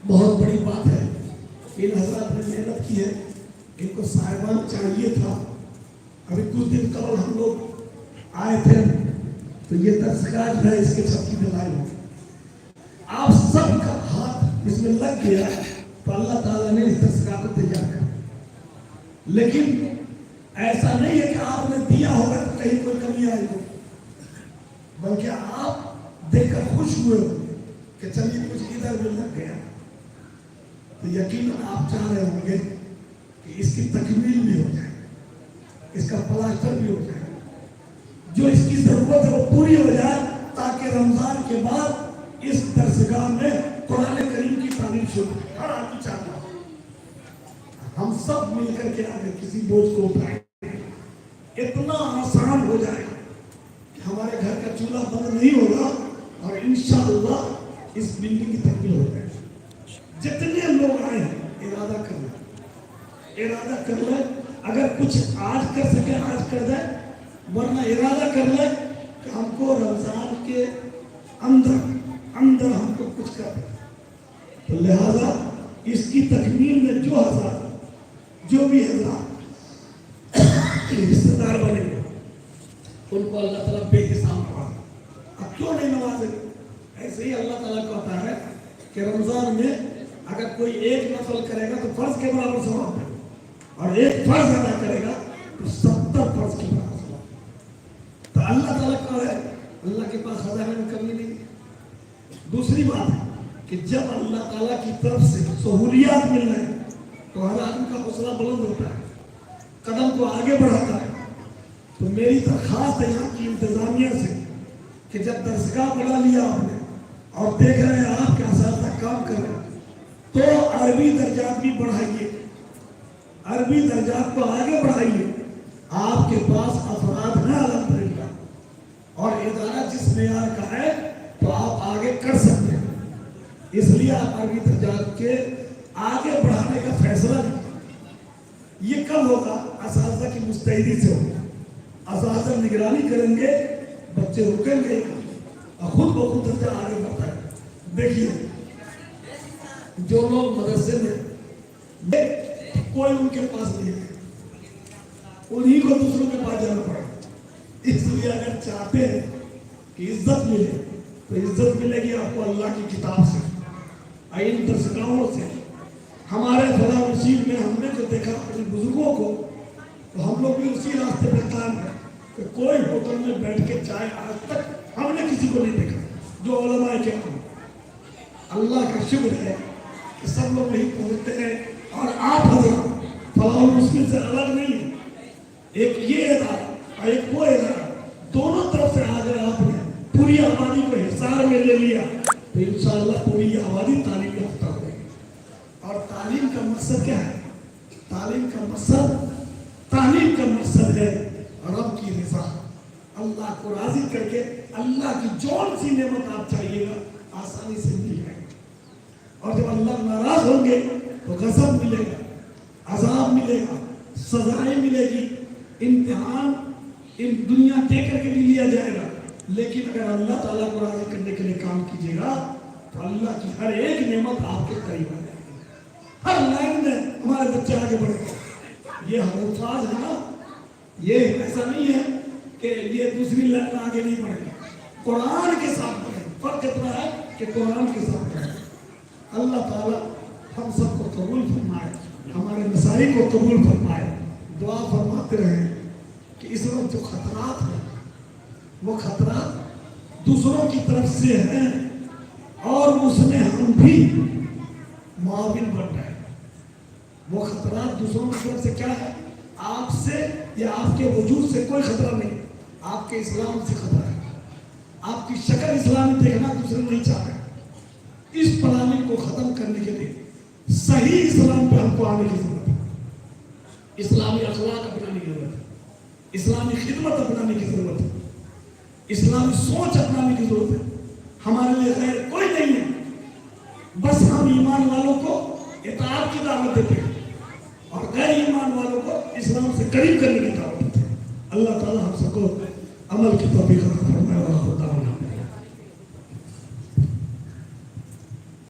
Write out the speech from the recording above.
بہت بڑی بات ہے. ان حضرات نے محنت کی ہے. ان کو صاحبان چاہیے تھا. ابھی کچھ دن قبل ہم لوگ آئے تھے تو یہ درسگاہ جو ہے اس کے سب کی دلائی ہو. آپ سب کا ہاتھ اس میں لگ گیا تو اللہ تعالیٰ نے اس درسگاہ کو تیار کیا. لیکن ایسا نہیں ہے کہ آپ نے دیا ہوگا تو کہیں کوئی کمی آئی ہو، بلکہ آپ دیکھ کر خوش ہوئے ہو کہ چلیے کچھ ادھر بھی لگ گیا. تو یقیناً آپ چاہ رہے ہوں گے کہ اس کی تکمیل بھی ہو جائے، اس کا پلاسٹر بھی ہو جائے، جو اس کی ضرورت ہے وہ پوری ہو جائے، تاکہ رمضان کے بعد اس درسگاہ میں قرآن کریم کی تعلیم شروع ہو. ہر آدمی چاہتا ہے ہم سب مل کر کے آگے کسی بوجھ کو اٹھائیں. اتنا آسان ہو جائے گا کہ ہمارے گھر کا چولہا بند نہیں ہوگا اور انشاءاللہ اس بلڈنگ کی تکمیل ہو جائے گی. جتنے لوگ آئے ہیں ارادہ کر لیں. اگر کچھ آج کر سکے آج کر دیں، ورنہ ارادہ کر لیں کہ ہم کو رمضان کے اندر ہم کو کچھ کر دیں. تو لہذا اس کی تکمیل میں جو بھی حضرات رشتہ دار بنے گے ان کو اللہ تعالیٰ بے حساب نوازے. اب کیوں نہیں نوازے؟ ایسے ہی اللہ تعالیٰ کو آتا ہے کہ رمضان میں اگر کوئی ایک نفل کرے گا تو فرض کے برابر ثواب ہے، اور ایک فرض ادا کرے گا تو 70 فرض کے برابر ثواب. تو اللہ تعالیٰ کا ہے، اللہ کے پاس خزانہ میں کمی نہیں ہے. دوسری بات ہے کہ جب اللہ تعالیٰ کی طرف سے سہولیات مل رہے ہیں تو ہر آدمی کا حوصلہ بلند ہوتا ہے، قدم کو آگے بڑھاتا ہے. تو میری درخواست ہے یہاں کی انتظامیہ سے کہ جب درسگاہ بنا لیا آپ نے اور دیکھ رہے ہیں آپ کے اساتذہ کام کر رہے ہیں تو عربی درجات بھی بڑھائیے، عربی درجات کو آگے بڑھائیے. آپ کے پاس افراد ہیں الحمدللہ، اور ادارہ جس معیار کا ہے تو آپ آگے کر سکتے ہیں. اس لیے آپ عربی درجات کے آگے بڑھانے کا فیصلہ نہیں. یہ کب ہوگا؟ اساتذہ کی مستعدی سے ہوگا. اساتذہ نگرانی کریں گے، بچے رکیں گے اور خود بخود درجہ آگے بڑھتا ہے. دیکھیے جو لوگ مدرسے میں کوئی ان کے پاس نہیں ہے، انہی کو دوسروں کے پاس جانا پڑے. اس لیے اگر چاہتے ہیں کہ عزت ملے تو عزت ملے گی آپ کو اللہ کی کتاب سے، ان درسگاہوں سے. ہمارے فلاں رسید میں ہم نے جو دیکھا اپنے بزرگوں کو، تو ہم لوگ بھی اسی راستے پہ قائم ہیں کہ کوئی ہوٹل میں بیٹھ کے چائے آج تک ہم نے کسی کو نہیں دیکھا جو علماء کے ہم. اللہ کا شکر ہے کہ سب لوگ نہیں پہنچتے ہیں. اور آپ حضرات فلاح المسلم سے الگ نہیں ہیں. ایک یہ ادارہ اور ایک وہ ادارہ، دونوں طرف سے اگر آپ نے پوری آبادی کو حصار میں لے لیا تو انشاءاللہ پوری آبادی تعلیم یافتہ ہوگی. اور تعلیم کا مقصد کیا ہے؟ تعلیم کا مقصد ہے رب کی رضا. اللہ کو راضی کر کے اللہ کی جون سی نعمت آپ چاہیے گا آسانی سے مل جائے گی. اور جب اللہ ناراض ہوں گے تو غضب ملے گا، عذاب ملے گا، سزائیں ملے گی، امتحان ان دنیا دے کر کے بھی لیا جائے گا. لیکن اگر اللہ تعالیٰ کو راضی کرنے کے لیے کام کیجیے گا تو اللہ کی ہر ایک نعمت آپ کے قریب آ جائے گی. ہر لائن میں ہمارے بچے آگے بڑھے گا. یہ حروفاز ہے نا، یہ ایسا نہیں ہے کہ یہ دوسری لائن میں آگے نہیں بڑھے گا. قرآن کے ساتھ بڑھے. فرق اتنا ہے کہ قرآن کے ساتھ بڑھے. اللہ تعالیٰ ہم سب کو قبول فرمائے، ہمارے مسائل کو قبول فرمائے. دعا فرماتے رہیں کہ اس وقت جو خطرات ہیں وہ خطرات دوسروں کی طرف سے ہیں اور اس میں ہم بھی معاون بن رہے ہیں. وہ خطرات دوسروں کی طرف سے کیا ہے؟ آپ سے یا آپ کے وجود سے کوئی خطرہ نہیں، آپ کے اسلام سے خطرہ ہے. آپ کی شکل اسلامی دیکھنا دوسرے نہیں چاہتے. اس پلاننگ کو ختم کرنے کے لیے صحیح اسلام پہ ہم کو آنے کی ضرورت ہے. اسلامی اخلاق اپنانے کی ضرورت ہے، اسلامی خدمت اپنانے کی ضرورت ہے، اسلامی سوچ اپنانے کی ضرورت ہے. ہمارے لیے غیر کوئی نہیں ہے، بس ہم ایمان والوں کو اطاعت کی دعوت دیتے ہیں اور غیر ایمان والوں کو اسلام سے قریب کرنے کی دعوت دیتے ہیں. اللہ تعالی ہم سب کو عمل کی توفیق